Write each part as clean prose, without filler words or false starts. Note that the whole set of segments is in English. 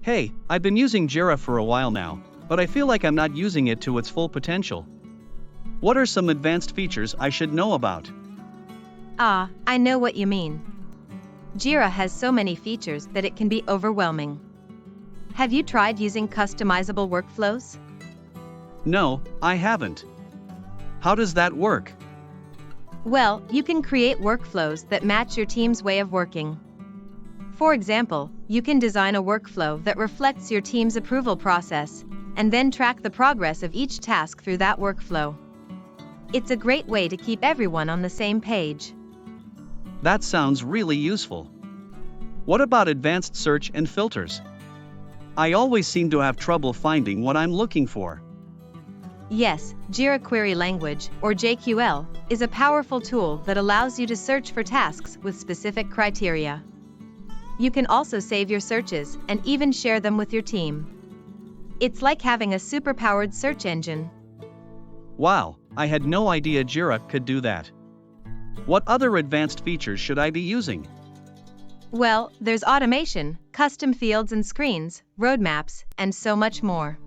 Hey, I've been using Jira for a while now, but I feel like I'm not using it to its full potential. What are some advanced features I should know about? Ah, I know what you mean. Jira has so many features that it can be overwhelming. Have you tried using customizable workflows? No, I haven't. How does that work? Well, you can create workflows that match your team's way of working. For example, you can design a workflow that reflects your team's approval process, and then track the progress of each task through that workflow. It's a great way to keep everyone on the same page. That sounds really useful. What about advanced search and filters? I always seem to have trouble finding what I'm looking for. Yes, Jira Query Language, or JQL, is a powerful tool that allows you to search for tasks with specific criteria. You can also save your searches and even share them with your team. It's like having a superpowered search engine. Wow, I had no idea Jira could do that. What other advanced features should I be using? Well, there's automation, custom fields and screens, roadmaps, and so much more.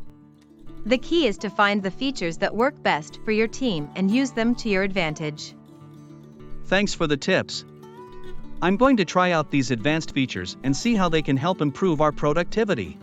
The key is to find the features that work best for your team and use them to your advantage. Thanks for the tips. I'm going to try out these advanced features and see how they can help improve our productivity.